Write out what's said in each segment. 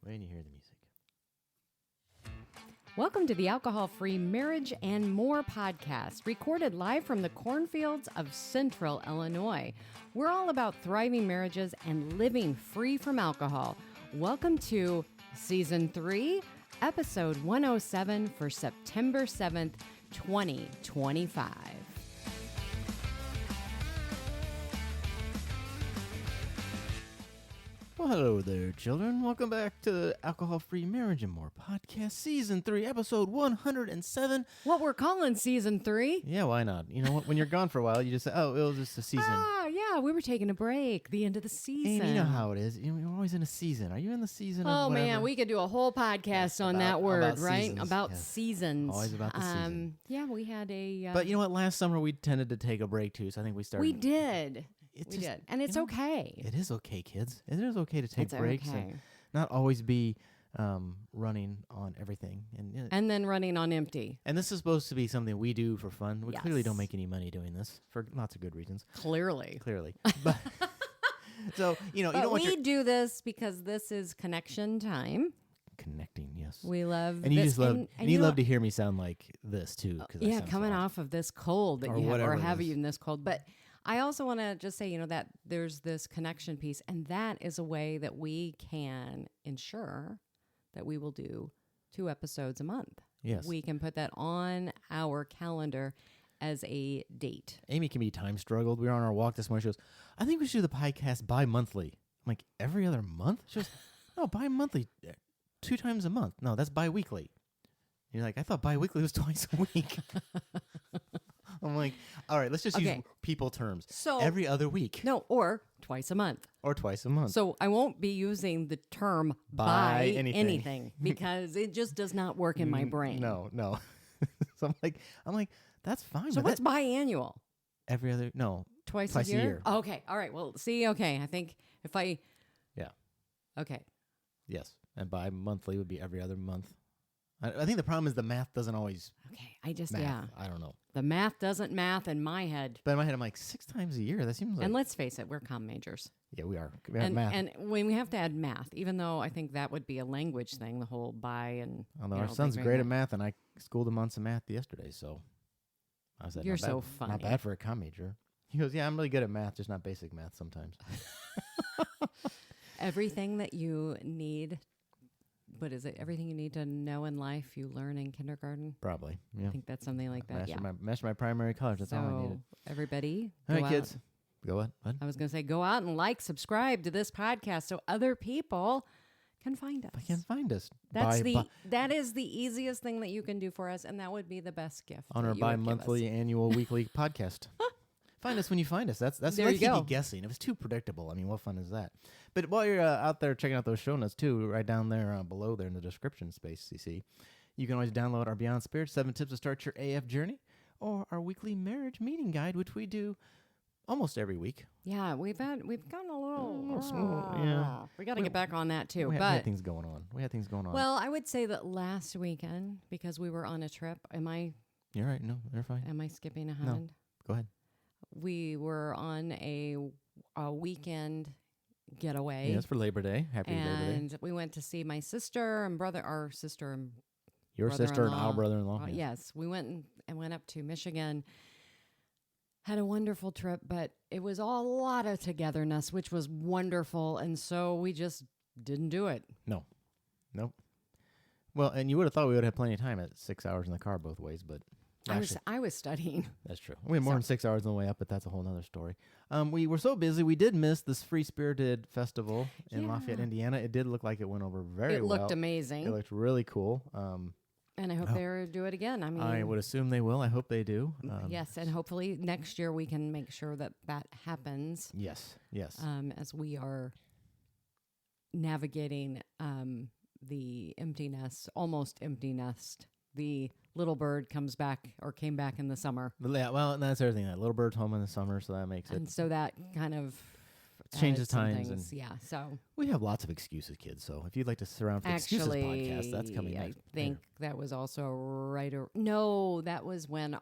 When you hear the music. Welcome to the Alcohol-Free Marriage and More podcast, recorded live from the cornfields of Central Illinois. We're all about thriving marriages and living free from alcohol. Welcome to Season 3, Episode 107 for September 7th, 2025. Well, hello there, children. Welcome back to the Alcohol-Free Marriage and More podcast, Season 3, Episode 107. What we're calling Season 3. Yeah, why not? You know what? When you're gone for a while, you just say, oh, it was just a season. Yeah, we were taking a break, the end of the season. And you know how it is. You're always in a season. Are you in the season of Oh, whatever? man, we could do a whole podcast on that word, about right? seasons. About Yes. seasons. Always about the season. Yeah, we had a... But you know what? Last summer, we tended to take a break, too, so I think we started... We did. It's We just, did. And it's you know, okay. It is okay, kids. It is okay to take It's breaks okay. and not always be running on everything. And then running on empty. And this is supposed to be something we do for fun. We clearly Yes. don't make any money doing this for lots of good reasons. Clearly. But so, you know, But you don't want we your do this because this is connection time. connecting, yes. We love And you this. just love and you you know, love to hear me sound like this too, yeah, coming off of this cold that Or you have, whatever or it have is. even this cold. But I also want to just say, you know, that there's this connection piece, and that is a way that we can ensure that we will do 2 episodes a month. Yes. We can put that on our calendar as a date. Amy can be time struggled. We were on our walk this morning. She goes, I think we should do the podcast bi-monthly. I'm like, every other month? She goes, no, bi-monthly, 2 times a month. No, that's bi-weekly. You're like, I thought bi-weekly was twice a week. I'm like, all right, let's just use Okay. people terms. So- every other week No, or twice a month. or twice a month. So I won't be using the term Buy buy anything. anything because it just does not work in my brain. No. So I'm like, that's fine. So but what's that- biannual? every other? No, Twice a year? Okay. All right. Well, see, okay. I think if I, Yeah. okay. Yes. And bi-monthly would be every other month. I think the problem is the math doesn't always Okay. I just, math. yeah. I don't know. The math doesn't math in my head. But in my head, I'm like, 6 times a year. That seems like... And let's face it, we're comm majors. Yeah, we are. We have And, math. and when we have to add math, even though I think that would be a language thing, the whole buy and. Although you our know, son's thing great like at math, and I schooled him on some math yesterday, so I was like, You're not bad, so funny. Not bad for a comm major. He goes, yeah, I'm really good at math, just not basic math sometimes. that. Everything that you need, what is it? Everything you need to know in life, you learn in kindergarten. Probably. Yeah. I think that's something like that. Master my primary colors. That's all I needed. Everybody, All right, go kids. out. Go what? What? I was going to say, go out and subscribe to this podcast so other people can find us. I can't find us. That is the easiest thing that you can do for us, and that would be the best gift on that our you would give bi-monthly, us. annual, weekly podcast. Find us when you find us. That's There what you keep go. you guessing. If it's too predictable, I mean, what fun is that? But while you're out there checking out those show notes too, right down there below there in the description space, you see, you can always download our Beyond Spirit 7 Tips to Start Your AF Journey, or our weekly marriage meeting guide, which we do almost every week. Yeah, we've gotten a little small, yeah. We got to get back on that too. We but had things going on. well, I would say that last weekend, because we were on a trip, You're right. No, you're fine. am I skipping ahead? No, go ahead. We were on a weekend getaway. Yes, for Labor Day. Happy Labor Day. And we went to see my sister and brother, our sister and Your sister and our brother-in-law. brother-in-law. Yes, we went and went up to Michigan. Had a wonderful trip, but it was a lot of togetherness, which was wonderful. And so we just didn't do it. No. Nope. Well, and you would have thought we would have plenty of time at 6 hours in the car both ways, but actually, I was studying. that's true. We had more than 6 hours on the way up, but that's a whole other story. We were so busy, we did miss this Free Spirited Festival in Lafayette, Indiana. It did look like it went over very It well. looked amazing. It looked really cool. And I hope they do it again. I mean, I would assume they will. I hope they do. yes, and hopefully next year we can make sure that happens. Yes. As we are navigating the empty nest, almost empty nest. The little bird came back in the summer. Yeah, well, and that's everything. That little bird's home in the summer, so that makes it. And so that kind of changes added some times. things. And Yeah, so we have lots of excuses, kids. So if you'd like to surround for the Excuses podcast, that's coming I next. think that was also no, that was when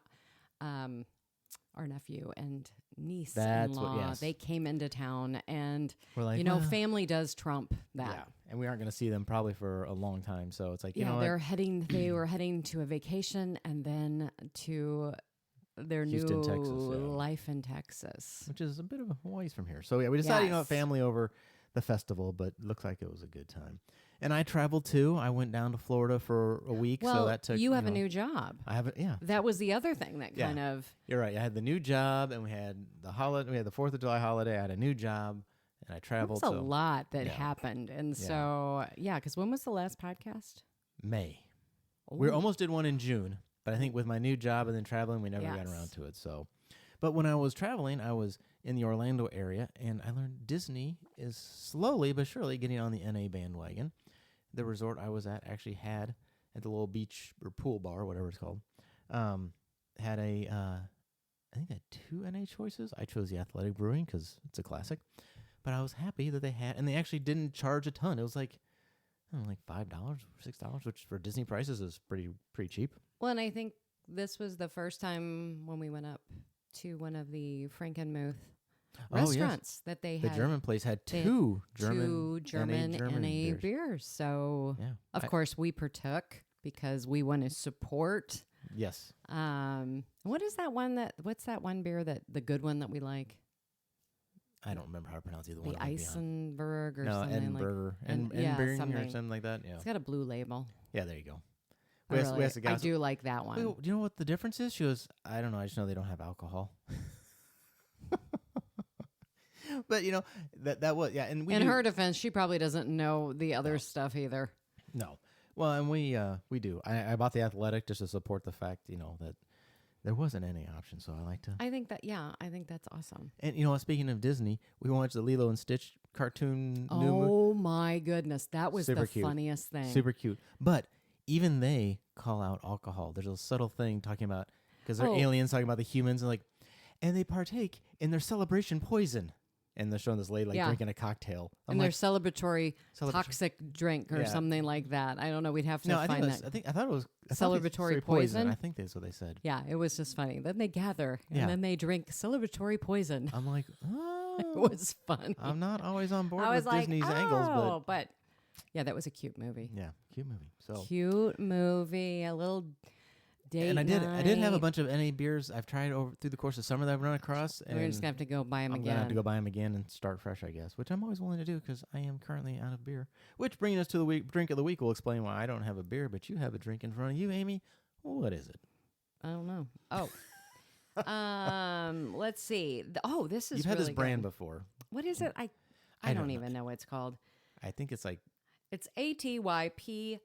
our nephew and That's niece-in-law. what- yes. They came into town, and We're like, you know, well, family does trump that. yeah, and we aren't going to see them probably for a long time. So it's like, you Yeah, know what? they were heading to a vacation and then to their Houston, new Texas, yeah. life in Texas. Which is a bit of a ways from here. So yeah, we decided, you know, Yes. family over the festival, but looked like it was a good time. And I traveled too. I went down to Florida for a week. Well, so that took, you have a know, new job. I have it. Yeah, That was the other thing that Yeah. kind of you're right. I had the new job, and we had the holiday. We had the 4th of July holiday. I had a new job, and I that traveled. was a so lot that yeah. happened. And Yeah. so, yeah, because when was the last podcast? May. We Ooh. almost did one in June, but I think with my new job and then traveling, we never got Yes. around to it. So, but when I was traveling, I was in the Orlando area, and I learned Disney is slowly but surely getting on the NA bandwagon. The resort I was at actually had, at the little beach or pool bar, whatever it's called, had a, I think they had 2 NA choices. I chose the Athletic Brewing because it's a classic, but I was happy that they had, and they actually didn't charge a ton. It was like, I don't know, like $5, $6, which for Disney prices is pretty cheap. Well, and I think this was the first time when we went up to one of the Frankenmuth restaurants that they The had. German place had they had 2 two German German NA beers. beers. So, Yeah. of course, we partook because we want to support. Yes. What's that one beer that the good one that we like? I don't remember how to pronounce either one. The I'm gonna be honest. Eisenberg or No, something like Edinburgh. and- yeah, Edinburgh or something. something like that. Yeah. It's got a blue label. Yeah, there you go. I, We asked really, the guy, I do like that one. "Well, do you know what the difference is?" She goes, "I don't know. I just know they don't have alcohol." But you know that was and we In do- her defense, she probably doesn't know the other stuff either. no. Well, and we do. I bought the Athletic just to support the fact, you know, that there wasn't any option. So I like to. I think that's awesome. And you know, speaking of Disney, we watched the Lilo and Stitch cartoon. Oh my goodness, that was Super the cute. funniest thing. Super cute. But even they call out alcohol. There's a subtle thing talking about, because they're Oh. aliens talking about the humans, and like, and they partake in their celebration poison. And they're showing this lady like Yeah. drinking a cocktail. I'm and their like, celebratory toxic drink or Yeah. something like that. I don't know. We'd have to no, I find think that. I thought it was Celebratory say poison? I think that's what they said. Yeah, it was just funny. Then they gather Yeah. and then they drink celebratory poison. I'm like, It oh, was fun. I'm not always on board I was with like, Disney's oh, angles, but yeah, that was a cute movie. but yeah, cute movie. So Cute movie, a little date and I did have a night. bunch of NA beers I've tried over through the course of summer that I've run across, and We're just gonna have to go buy them I'm again. gonna have to go buy them again and start fresh, I guess, which I'm always willing to do because I am currently out of beer. Which, bringing us to the drink of the week, will explain why I don't have a beer, but you have a drink in front of you, Amy. What is it? I don't know. Oh, let's see. This is You've had really this brand good. before. What is it? I I don't don't know. even know what it's called. I think it's like It's Atypique.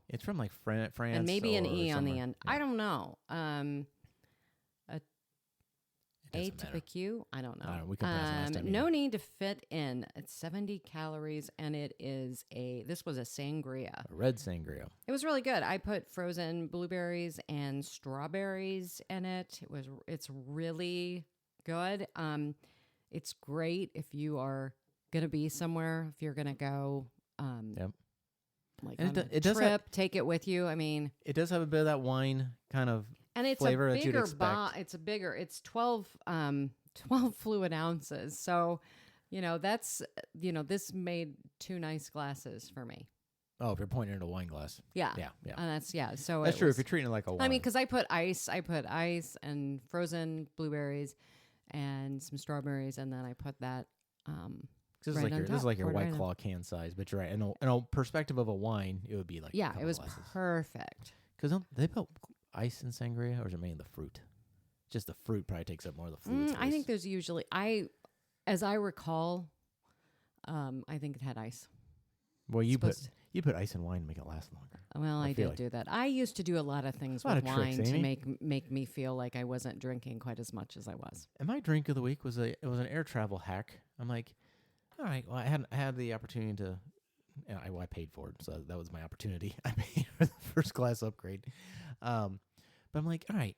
it's from like France, And maybe an E on the somewhere. end. Yeah. I don't know. It doesn't matter. Atypique? I don't know. I don't know. We couldn't pronounce it last time No either. need to fit in. It's 70 calories, and this was a sangria. A red sangria. It was really good. I put frozen blueberries and strawberries in it. It's really good. It's great if you are gonna be somewhere. If you're gonna go, Yep. like And on it a does have- trip, take it with you. I mean, It does have a bit of that wine kind of. and it's flavor a that you'd bigger expect. It's 12 fluid ounces. So, this made 2 nice glasses for me. Oh, if you're pointing at a wine glass. Yeah. Yeah, yeah. And So That's it true. was- If you're treating it like a wine. I mean, because I put ice and frozen blueberries and some strawberries, and then I put that. this right on is top, like your poured White right on. Claw can size, but you're right. In a perspective of a wine, it would be like Yeah, it was perfect. Because they put ice in sangria, or is it mainly the fruit? Just the fruit probably takes up more of the fluid. I think there's usually as I recall, I think it had ice. Well, you put supposed ice in wine to make it last longer. Well, I feel did like- do that. I used to do a lot of things A lot with of tricks, wine to Amy. make me feel like I wasn't drinking quite as much as I was. And my drink of the week was an air travel hack. I'm like, all right, well, I had the opportunity to. I paid for it, so that was my opportunity. I paid for the first class upgrade. But I'm like, all right,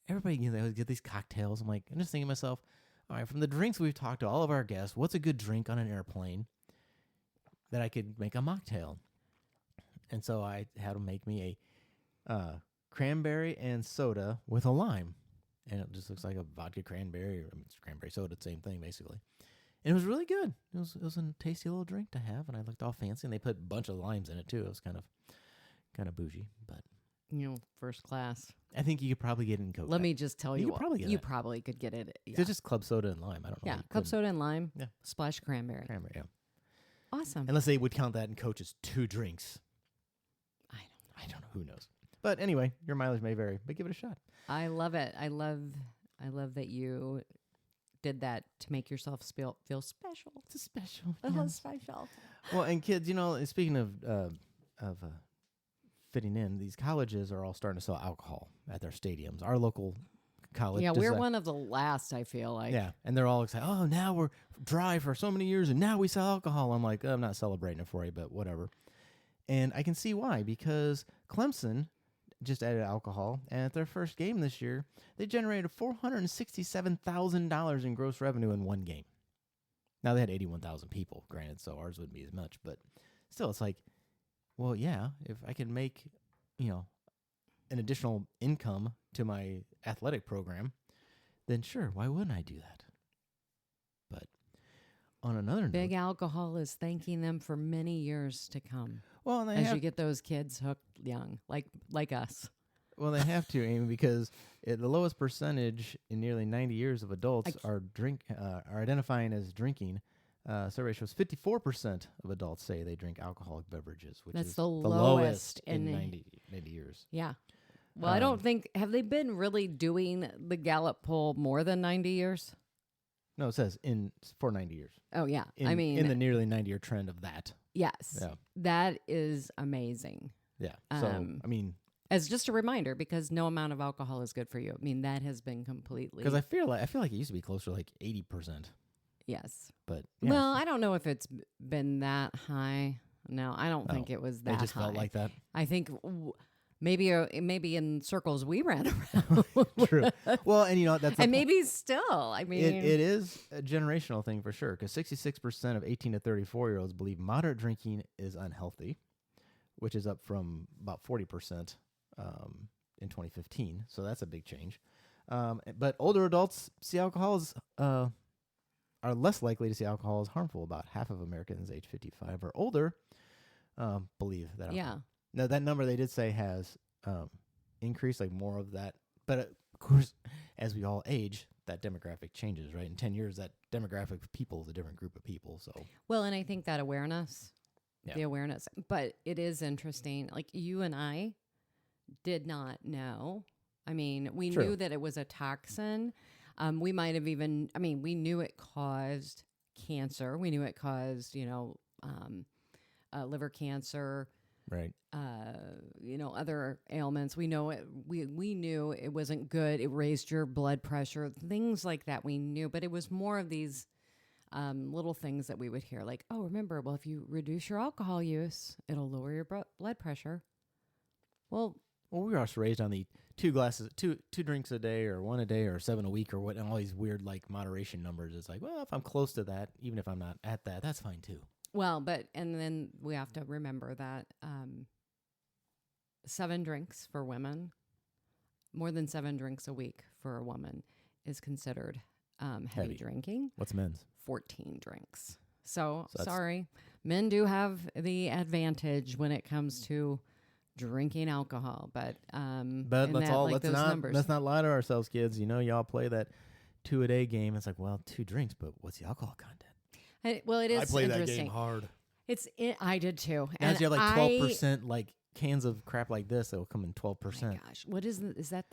everybody get these cocktails. I'm just thinking to myself, all right, from the drinks we've talked to all of our guests, what's a good drink on an airplane that I could make a mocktail? And so I had them make me a cranberry and soda with a lime. and it just looks like a vodka cranberry, or it's cranberry soda, same thing basically. And it was really good. It was a tasty little drink to have, and I looked all fancy. And they put a bunch of limes in it too. It was kind of bougie, but First class. I think you could probably get it in Coke. Let me just tell you, could probably get you it. probably could get it. Yeah, It's just club soda and lime. I don't know. yeah, You club couldn't. soda and lime. Yeah. Splash cranberry. Cranberry. Yeah. Awesome. Unless they would count that in Coach as 2 drinks. I don't know. Who knows? But anyway, your mileage may vary, but give it a shot. I love it. I love that you did that to make yourself feel special. It's a special. Special. Well, and kids, speaking of fitting in, these colleges are all starting to sell alcohol at their stadiums. Our local college. Yeah, we're one of the last, I feel like. Yeah, and they're all excited. Oh, now we're dry for so many years, and now we sell alcohol. I'm like, I'm not celebrating it for you, but whatever. And I can see why, because Clemson just added alcohol, and at their first game this year, they generated $467,000 in gross revenue in one game. Now, they had 81,000 people, granted, so ours wouldn't be as much, but still, it's like, well, yeah, if I can make, an additional income to my athletic program, then sure, why wouldn't I do that? But on another note, Big Alcohol is thanking them for many years to come. Well, and as you get those kids hooked young, like us. Well, they have to, Amy, because the lowest percentage in nearly 90 years of adults are identifying as drinking. Survey shows 54% of adults say they drink alcoholic beverages, which That's is the lowest in 90 years. Yeah. Well, I don't think, have they been really doing the Gallup poll more than 90 years? No, it says for 90 years. Oh, yeah. In the nearly 90-year trend of that. Yes. Yeah. That is amazing. Yeah. So, as just a reminder, because no amount of alcohol is good for you. I mean, that has been completely. Because I feel like it used to be closer to like 80%. Yes. But yeah. Well, I don't know if it's been that high. No, I don't think it was that high. It just felt like that. I think maybe in circles we ran around. True. Well, and that's and maybe still. I mean, it is a generational thing for sure. Because 66% of 18 to 34-year-olds believe moderate drinking is unhealthy, which is up from about 40% in 2015. So that's a big change. But older adults see alcohol as are less likely to see alcohol as harmful. About half of Americans age 55 or older believe that. Yeah. Alcohol. Now, that number they did say has increased, like more of that. But, of course, as we all age, that demographic changes, right? In 10 years, that demographic of people is a different group of people. So, well, and I think that awareness, Yeah. the awareness. But it is interesting. Like, you and I did not know. I mean, we True. knew that it was a toxin. We might have even, we knew it caused cancer. We knew it caused, liver cancer. right. Other ailments. We know it. We knew it wasn't good. It raised your blood pressure, things like that. We knew, but it was more of these little things that we would hear, like, "Oh, remember, well, if you reduce your alcohol use, it'll lower your blood pressure." Well, we were also raised on the two drinks a day, or one a day, or 7 a week, or what, and all these weird like moderation numbers. It's like, well, if I'm close to that, even if I'm not at that, that's fine too. Well, and then we have to remember that 7 drinks for women, more than 7 drinks a week for a woman is considered heavy drinking. What's men's? 14 drinks. So sorry, men do have the advantage when it comes to drinking alcohol, but let's not lie to ourselves, kids. Y'all play that 2 a day game. It's like, well, 2 drinks, but what's the alcohol content? It is. I play that interesting. game hard. I did too. Now you have like 12% like cans of crap like this that will come in 12%. Oh my gosh, what is that?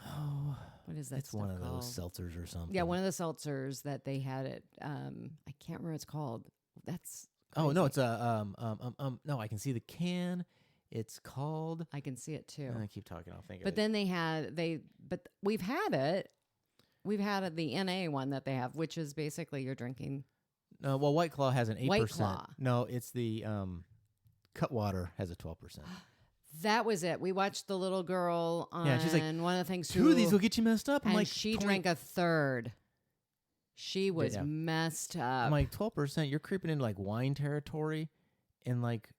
Oh, what is that? It's one of called? those seltzers or something. Yeah, one of the seltzers that they had at I can't remember what it's called. That's crazy. Oh no, it's no, I can see the can. It's called. I can see it too. I keep talking. I'll think. But then but we've had it. We've had the NA one that they have, which is basically you're drinking. No, well, White Claw has an 8%. White Claw. No, it's the Cutwater has a 12%. That was it. We watched the little girl on she's like, one of the things. 2 of these will get you messed up. I'm and like, she drank a third. She was messed up. I'm like, 12%. You're creeping into like wine territory, and like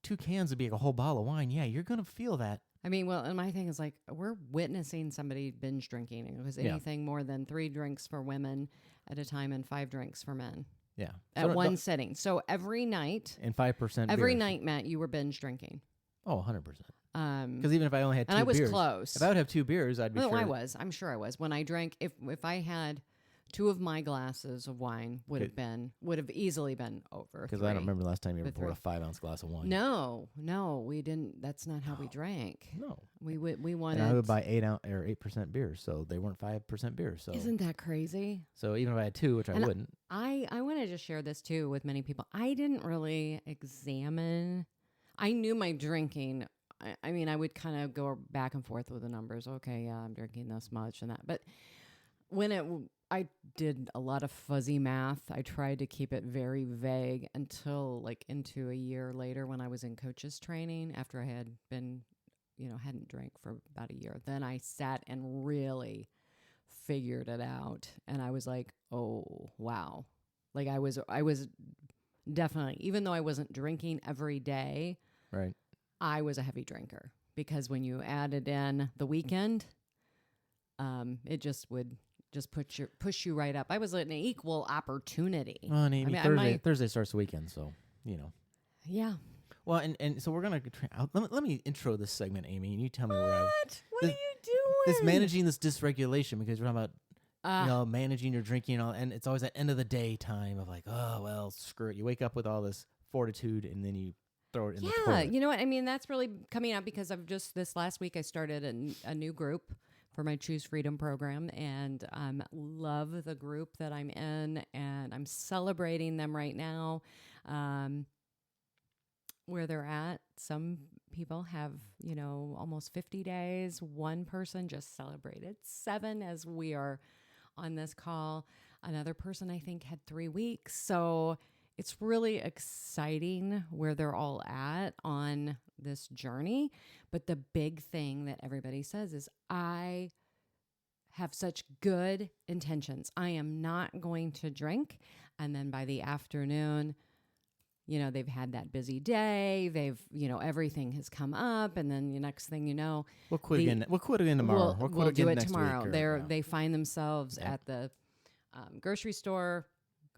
2 cans would be like a whole bottle of wine. Yeah, you're gonna feel that. I mean, well, and my thing is like, we're witnessing somebody binge drinking. It was Yeah. anything more than 3 drinks for women at a time and 5 drinks for men Yeah. at one sitting. So every night, And 5% every beer. night, Matt, you were binge drinking. Oh, 100%. Um, Because even if I only had 2 and I was beers, close. if I would have 2 beers, I'd be No, sure. I'm sure I was. When I drank, if I had 2 of my glasses of wine, would have easily been over. Because I don't remember the last time you ever With poured a 3. 5-ounce glass of wine. No, we didn't. That's not how we drank. No. We wanted. And I would buy 8% beers, so they weren't 5% beers. So Isn't that crazy? So even if I had 2, which I wouldn't. I wanted to share this too with many people. I didn't really examine. I knew my drinking. I mean, I would kind of go back and forth with the numbers. Okay, yeah, I'm drinking this much and that. But when I did a lot of fuzzy math. I tried to keep it very vague until like into a year later when I was in coaches training after I had been, hadn't drank for about a year. Then I sat and really figured it out. And I was like, oh, wow. Like I was definitely, even though I wasn't drinking every day, Right. I was a heavy drinker because when you added in the weekend, it just would push you right up. I was an equal opportunity. Well, and Amy, Thursday starts the weekend, so Yeah. Well, and so we're gonna let me intro this segment, Amy, and you tell me where What are you doing? this managing this dysregulation, because we're talking about managing your drinking, and it's always that end of the day time of like, oh well, screw it. You wake up with all this fortitude, and then you throw it in the toilet. Yeah, you know what I mean. That's really coming up because I've just this last week I started a new group for my Choose Freedom program, and love the group that I'm in, and I'm celebrating them right now. Where they're at, some people have, almost 50 days. One person just celebrated 7 as we are on this call. Another person, I think, had 3 weeks. So it's really exciting where they're all at on this journey. But the big thing that everybody says is, I have such good intentions. I am not going to drink. And then by the afternoon, they've had that busy day. They've, everything has come up. And then the next thing you know, we'll quit again tomorrow. We'll do it next tomorrow. week They find themselves at the grocery store,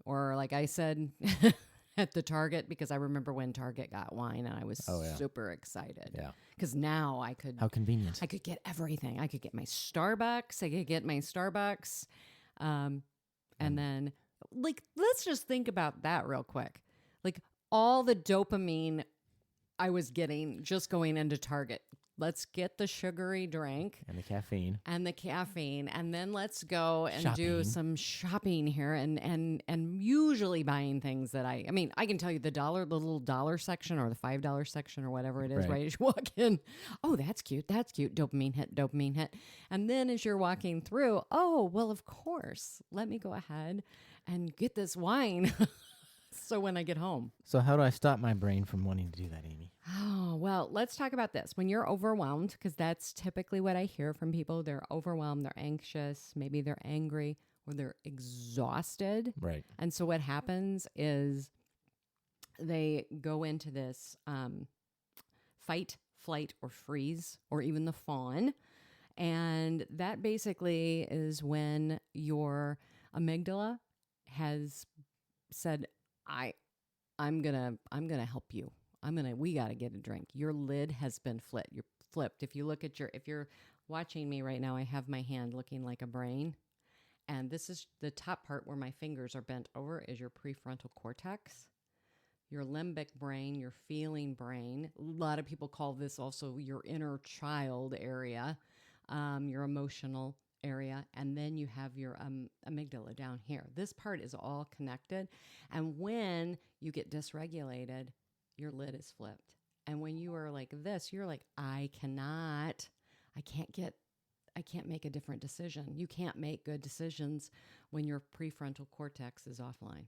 or like I said, at the Target, because I remember when Target got wine and I was super excited. Yeah. Because now I could. How convenient. I could get everything. I could get my Starbucks. And then, like, let's just think about that real quick. Like, all the dopamine I was getting just going into Target. Let's get the sugary drink. And the caffeine. And then let's go and do some shopping here and usually buying things that I can tell you the little dollar section or the $5 section or whatever it is, right? As you walk in, oh, that's cute. Dopamine hit. And then as you're walking through, oh, well, of course, let me go ahead and get this wine. So when I get home. So how do I stop my brain from wanting to do that, Amy? Oh, well, let's talk about this. When you're overwhelmed, because that's typically what I hear from people. They're overwhelmed, they're anxious, maybe they're angry, or they're exhausted. Right. And so what happens is they go into this fight, flight, or freeze, or even the fawn. And that basically is when your amygdala has said, I'm gonna help you. We gotta get a drink. Your lid has been flipped. You're flipped. If you're watching me right now, I have my hand looking like a brain. And this is the top part where my fingers are bent over is your prefrontal cortex, your limbic brain, your feeling brain. A lot of people call this also your inner child area, your emotional area, and then you have your amygdala down here. This part is all connected, and when you get dysregulated, your lid is flipped. And when you are like this, you're like, I can't make a different decision. You can't make good decisions when your prefrontal cortex is offline.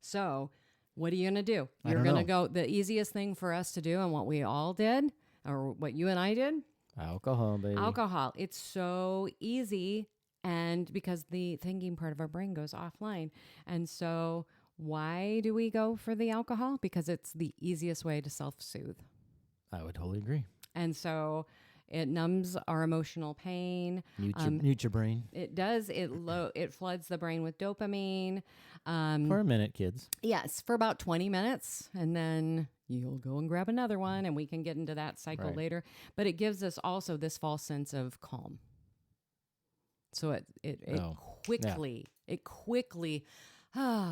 So what are you going to do? You're going to go, the easiest thing for us to do, and what we all did, or what you and I did, alcohol, baby. Alcohol. It's so easy, and because the thinking part of our brain goes offline. And so why do we go for the alcohol? Because it's the easiest way to self-soothe. I would totally agree. And so it numbs our emotional pain. Mute your brain. It does. It floods the brain with dopamine. For a minute, kids. Yes, for about 20 minutes. And then you'll go and grab another one, and we can get into that cycle later. But it gives us also this false sense of calm. So it quickly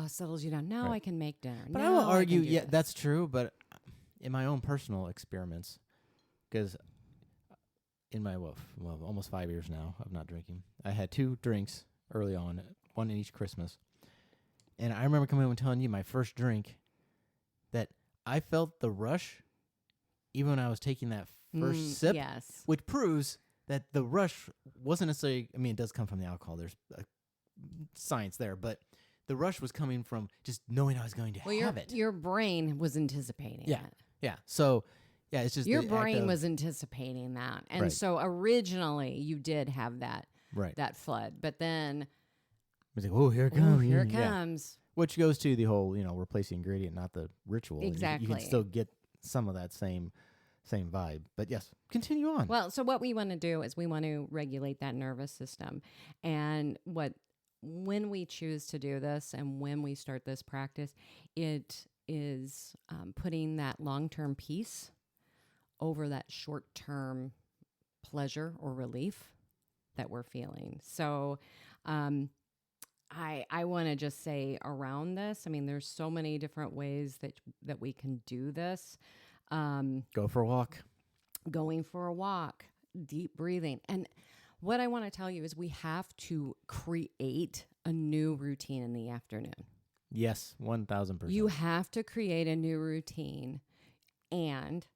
settles you down. Now I can make dinner. But I will argue, that's true. But in my own personal experiments, because in my almost 5 years now of not drinking, I had 2 drinks early on, one in each Christmas. And I remember coming home and telling you my first drink that I felt the rush even when I was taking that first sip, which proves that the rush wasn't necessarily, I mean, it does come from the alcohol. There's science there, but the rush was coming from just knowing I was going to have it. Your brain was anticipating it. Yeah. So, yeah, it's just your brain was anticipating that. And so originally you did have that flood, but then it's like, oh, here it comes. Here it comes. Which goes to the whole, replace the ingredient, not the ritual. Exactly. You can still get some of that same vibe. But yes, continue on. Well, so what we want to do is we want to regulate that nervous system. And when we choose to do this and when we start this practice, it is putting that long-term peace over that short-term pleasure or relief that we're feeling. So I want to just say around this, I mean, there's so many different ways that we can do this. Go for a walk. Going for a walk, deep breathing. And what I want to tell you is we have to create a new routine in the afternoon. Yes, 1,000%. You have to create a new routine, and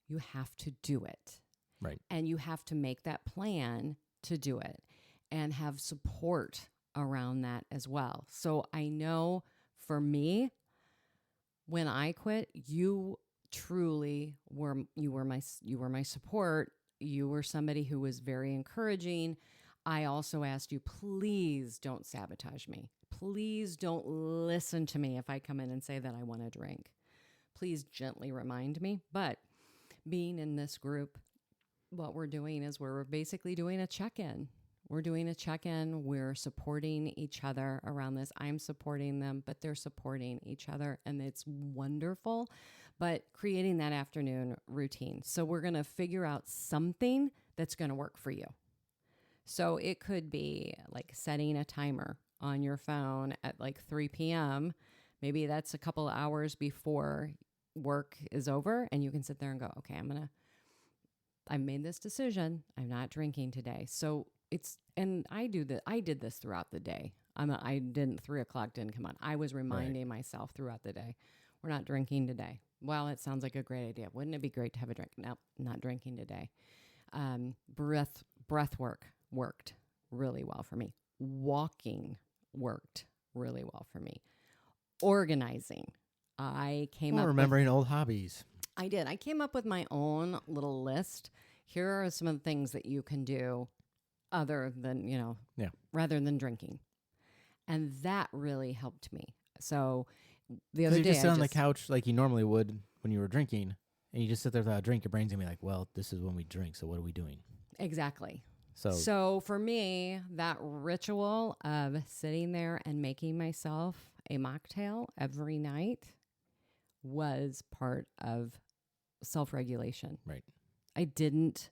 you have to do it. Right. And you have to make that plan to do it and have support around that as well. So I know for me, when I quit, you truly were my support. You were somebody who was very encouraging. I also asked you, please don't sabotage me. Please don't listen to me if I come in and say that I want to drink. Please gently remind me. But being in this group, what we're doing is we're basically doing a check-in. We're doing a check-in. We're supporting each other around this. I'm supporting them, but they're supporting each other, and it's wonderful. But creating that afternoon routine. So we're going to figure out something that's going to work for you. So it could be like setting a timer on your phone at like 3 p.m. Maybe that's a couple of hours before work is over, and you can sit there and go, okay, I've made this decision. I'm not drinking today. So I did this throughout the day. 3 o'clock didn't come on. I was reminding myself throughout the day, we're not drinking today. Well, it sounds like a great idea. Wouldn't it be great to have a drink? No, not drinking today. Breath work worked really well for me. Walking worked really well for me. Organizing. Remembering old hobbies. I did. I came up with my own little list. Here are some of the things that you can do other than, rather than drinking. And that really helped me. So the other day, you just sit on the couch like you normally would when you were drinking, and you just sit there without a drink, your brain's gonna be like, well, this is when we drink, so what are we doing? Exactly. So for me, that ritual of sitting there and making myself a mocktail every night was part of self-regulation. Right. I didn't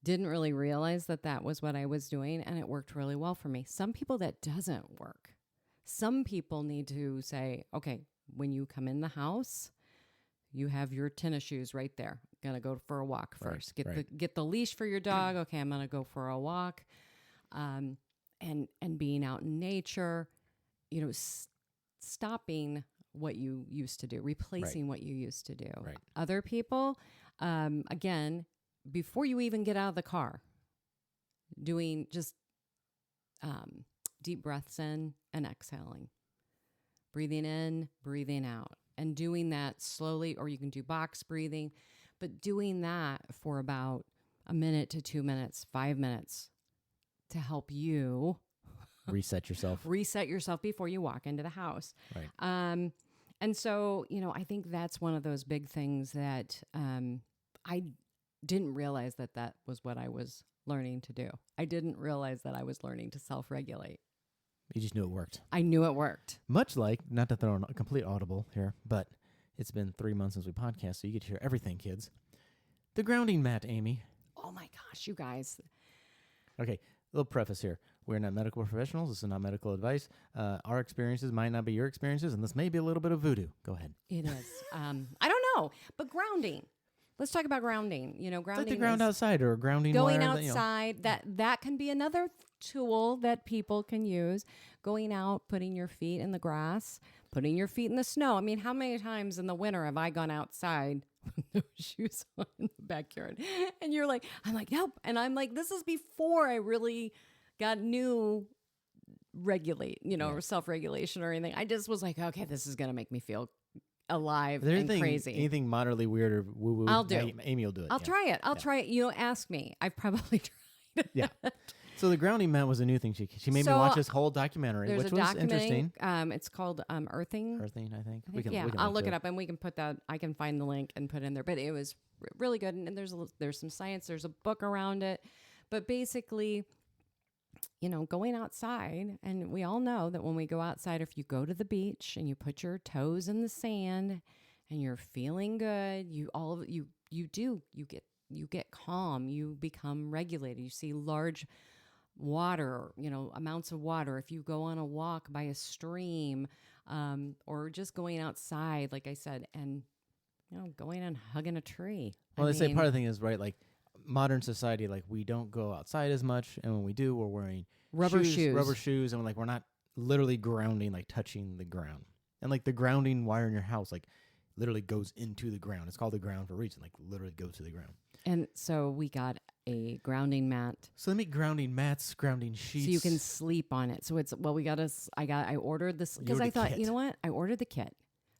really realize that was what I was doing, and it worked really well for me. Some people that doesn't work. Some people need to say, okay, when you come in the house, you have your tennis shoes right there. Gonna go for a walk first. Get the leash for your dog. Okay, I'm gonna go for a walk, and being out in nature, stopping what you used to do, replacing what you used to do. Right. Other people, again, before you even get out of the car, doing just deep breaths in and exhaling, breathing in, breathing out, and doing that slowly, or you can do box breathing, but doing that for about a minute to 2 minutes, 5 minutes to help you reset yourself before you walk into the house. Right. And so, I think that's one of those big things that I didn't realize that that was what I was learning to do. I didn't realize that I was learning to self-regulate. You just knew it worked. I knew it worked. Much like, not to throw a complete audible here, but it's been 3 months since we podcast, so you get to hear everything, kids. The grounding mat, Amy. Oh my gosh, you guys. Okay, a little preface here. We're not medical professionals. This is not medical advice. Our experiences might not be your experiences, and this may be a little bit of voodoo. Go ahead. It is. I don't know, but grounding. Let's talk about grounding. You know, It's grounding like the ground is outside or a grounding going wire. outside. That can be another tool that people can use. Going out, putting your feet in the grass, putting your feet in the snow. I mean, how many times in the winter have I gone outside with no shoes on in the backyard? And you're like, I'm like, nope. And I'm like, this is before I really got new regulate, or self-regulation or anything. I just was like, okay, this is going to make me feel alive and crazy. Anything moderately weird or woo-woo, I'll do. Amy will do it. I'll try it. I'll try it. Ask me. I've probably tried it. Yeah. So the grounding mat was a new thing. She made me watch this whole documentary, which was interesting. It's called Earthing. Earthing, I think. I'll look it up and we can put that. I can find the link and put it in there. But it was really good, and there's some science. There's a book around it, but basically, going outside, and we all know that when we go outside, if you go to the beach and you put your toes in the sand and you're feeling good, you get calm, you become regulated. You see large water, amounts of water. If you go on a walk by a stream, or just going outside, like I said, and going and hugging a tree. Well, they say part of the thing is, right, like modern society, like we don't go outside as much, and when we do, we're wearing rubber shoes, and we're not literally grounding, like touching the ground. And like the grounding wire in your house, like literally goes into the ground. It's called the ground for a reason, like literally goes to the ground. And so we got a grounding mat. So they make grounding mats, grounding sheets. So you can sleep on it. So I ordered this because I thought, you know what? I ordered the kit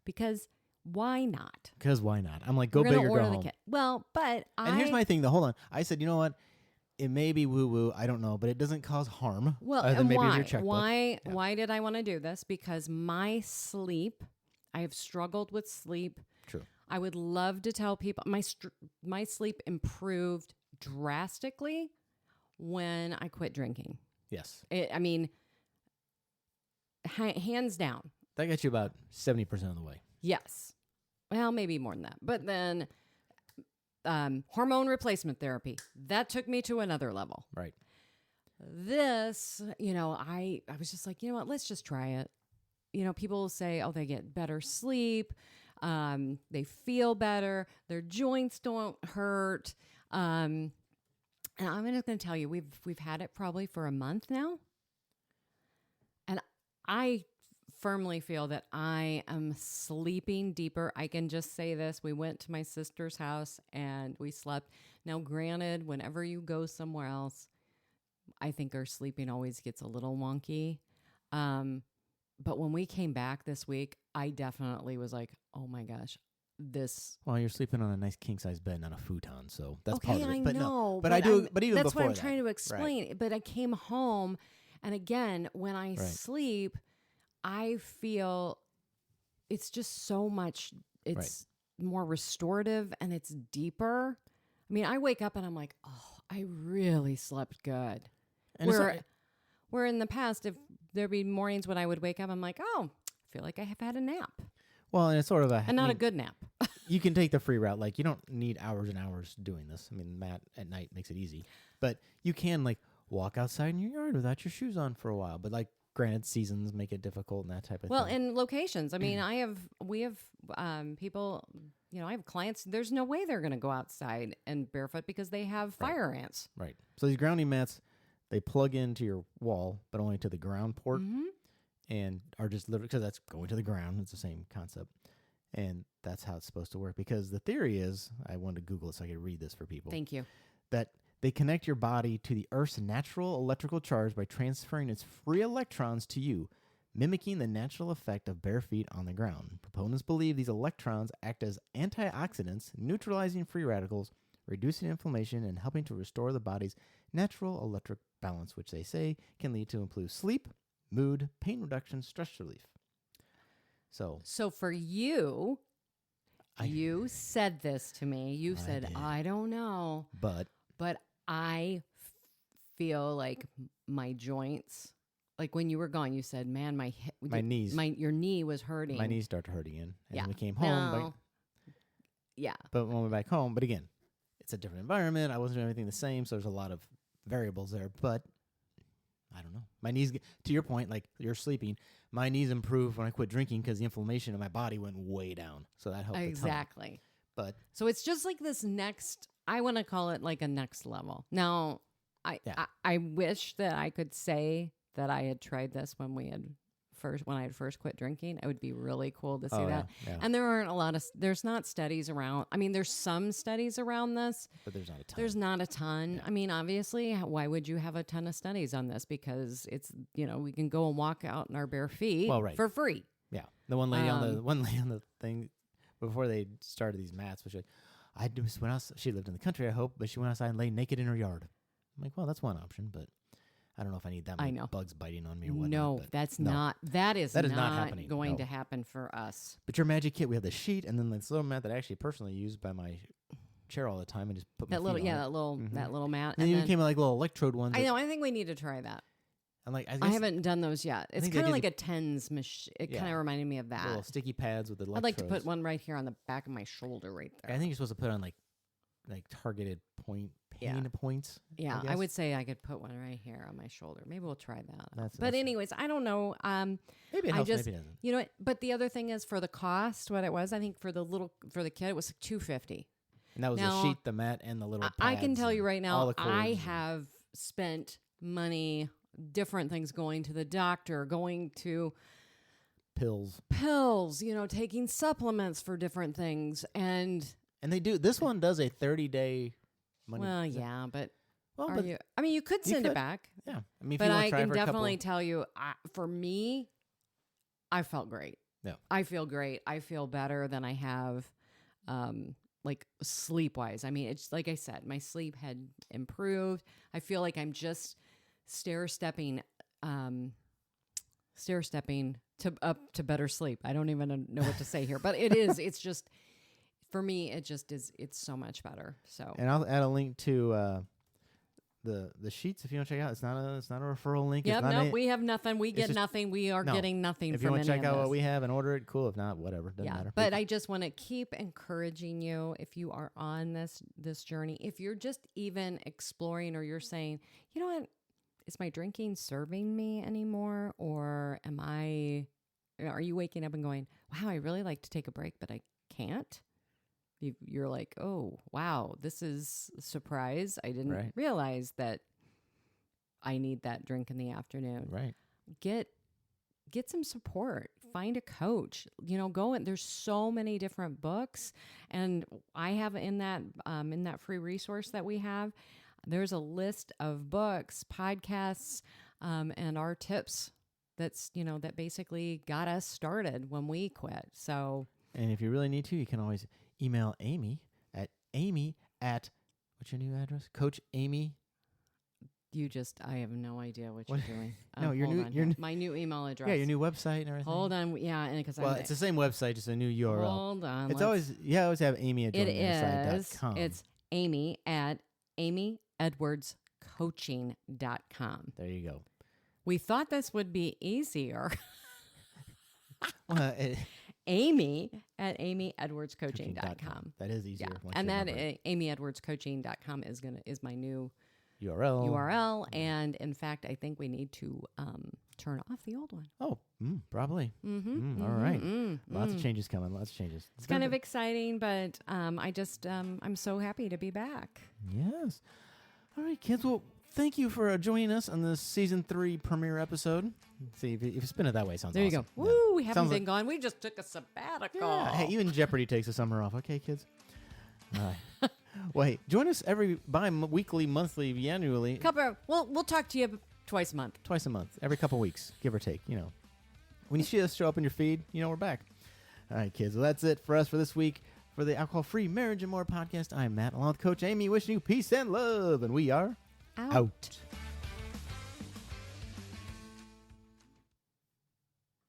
because why not? Because why not? I'm like, go big or go home. Kit. Well, but And here's my thing though. Hold on. I said, you know what? It may be woo-woo. I don't know, but it doesn't cause harm. Well, other than maybe why? Your checkbook. Why did I want to do this? Because my sleep, I have struggled with sleep. True. I would love to tell people my sleep improved drastically when I quit drinking. Yes. Hands down. That gets you about 70% of the way. Yes. Well, maybe more than that. But then hormone replacement therapy, that took me to another level. Right. This, I was just like, you know what, let's just try it. People say, oh, they get better sleep. They feel better. Their joints don't hurt. And I'm just going to tell you, we've had it probably for a month now. And I firmly feel that I am sleeping deeper. I can just say this. We went to my sister's house and we slept. Now, granted, whenever you go somewhere else, I think our sleeping always gets a little wonky. But when we came back this week, I definitely was like, oh my gosh, this. Well, you're sleeping on a nice king size bed, not a futon, so that's okay, part of it. I but know. No, but I do. But even that's before what I'm that, trying to explain. Right. But I came home, and again, when I sleep, I feel it's just so much. It's more restorative and it's deeper. I mean, I wake up and I'm like, oh, I really slept good. And where in the past, if there'd be mornings when I would wake up, I'm like, oh, I feel like I have had a nap. Well, and it's sort of a good nap. You can take the free route. Like, you don't need hours and hours doing this. I mean, Matt at night makes it easy. But you can, like, walk outside in your yard without your shoes on for a while. But, like, granted, seasons make it difficult and that type of thing. Well, and locations. I mean, we have people, I have clients, there's no way they're going to go outside and barefoot because they have fire ants. Right. So these grounding mats, they plug into your wall, but only to the ground port. Mm-hmm. And are just literally, because that's going to the ground. It's the same concept. And that's how it's supposed to work. Because the theory is, I wanted to Google it so I could read this for people. Thank you. That they connect your body to the Earth's natural electrical charge by transferring its free electrons to you, mimicking the natural effect of bare feet on the ground. Proponents believe these electrons act as antioxidants, neutralizing free radicals, reducing inflammation, and helping to restore the body's natural electric balance, which they say can lead to improved sleep, mood, pain reduction, stress relief. So for you, You said this to me. You said, did. I don't know. But I feel like my joints, like when you were gone, you said, man, my knees. your knee was hurting. My knees start to hurt again. And Yeah. then we came home. No. But when we went back home, but again, it's a different environment. I wasn't doing everything the same, so there's a lot of variables there. But I don't know. My knees, to your point, like you're sleeping, my knees improved when I quit drinking because the inflammation in my body went way down. So that helped Exactly. a ton. But so it's just like this next, I want to call it like a next level. Now, I wish that I could say that I had tried this when I had first quit drinking. It would be really cool to see that. Yeah. And there aren't there's not studies around. I mean, there's some studies around this. But there's not a ton. There's not a ton. Yeah. I mean, obviously, why would you have a ton of studies on this? Because it's, we can go and walk out in our bare feet for free. Yeah. The one lady on the thing before they started these mats was like, I just went out. She lived in the country, I hope, but she went outside and lay naked in her yard. I'm like, well, that's one option, but I don't know if I need that many bugs biting on me or whatnot. No, that is not happening. going to happen for us. But your magic kit, we have the sheet and then this little mat that I actually personally use by my chair all the time and just put my feet on it. That little mat. And then you came with like little electrode ones. I know. I think we need to try that. I'm like, I haven't done those yet. It's kind of like a TENS machine. It kind of reminded me of that. Little sticky pads with the electrodes. I'd like to put one right here on the back of my shoulder right there. I think you're supposed to put on like targeted pain points. Yeah, I would say I could put one right here on my shoulder. Maybe we'll try that. That's anyways, I don't know. Maybe it helps, maybe it doesn't. You know what? But the other thing is for the cost, what it was, I think for the kid, it was like $250. And that was the sheet, the mat, and the little pads. I can tell you right now, I have spent money, different things, going to the doctor, going to pills, taking supplements for different things. And they do. This one does a 30-day money. Well, yeah, but you? I mean, you could send it back. Yeah, I mean, if but you want I to try can for definitely tell you, for me, I felt great. Yeah, I feel great. I feel better than I have, like sleep wise. I mean, it's like I said, my sleep had improved. I feel like I'm just stair stepping up to better sleep. I don't even know what to say here, but it is. It's just. For me, it just is. It's so much better. So, and I'll add a link to the sheets if you want to check out. It's not a referral link. Yep, we have nothing. We get nothing. We are getting nothing. If from you want to any check out of what this. we have and order it, cool. If not, whatever. Doesn't matter. But I just want to keep encouraging you if you are on this journey. If you're just even exploring, or you're saying, you know what, is my drinking serving me anymore, or are you waking up and going, wow, I really like to take a break, but I can't. You're like, oh, wow, this is a surprise. I didn't realize that I need that drink in the afternoon. Right. Get some support. Find a coach. Go in. There's so many different books, and I have in that free resource that we have, there's a list of books, podcasts, and our tips. That's that basically got us started when we quit. So. And if you really need to, you can always email Amy at what's your new address? Coach Amy. I have no idea what you're doing. No, my new email address. Yeah, your new website and everything. Hold on. Yeah, and because it's the same website, just a new URL. Hold on. It's always have Amy at joinyourSide.com. It's Amy at amyedwardscoaching.com. There you go. We thought this would be easier. Well, Amy at amyedwardscoaching.com. That is easier. Yeah. And that amyedwardscoaching.com is my new URL. And in fact, I think we need to turn off the old one. Oh, probably. All right. Lots of changes coming. Lots of changes. It's kind of exciting, but I'm so happy to be back. Yes. All right, kids. Well, thank you for joining us on this season 3 premiere episode. See, if you spin it that way, sounds there awesome. There you go. Woo, we haven't been gone. We just took a sabbatical. Yeah. Hey, even Jeopardy takes a summer off. Okay, kids? All right. Well, hey, join us every bi-weekly, monthly, annually. We'll talk to you twice a month. Twice a month. Every couple weeks, give or take. When you see us show up in your feed, we're back. All right, kids. Well, that's it for us for this week. For the Alcohol-Free Marriage and More podcast, I'm Matt, along with Coach Amy, wishing you peace and love. And we are out.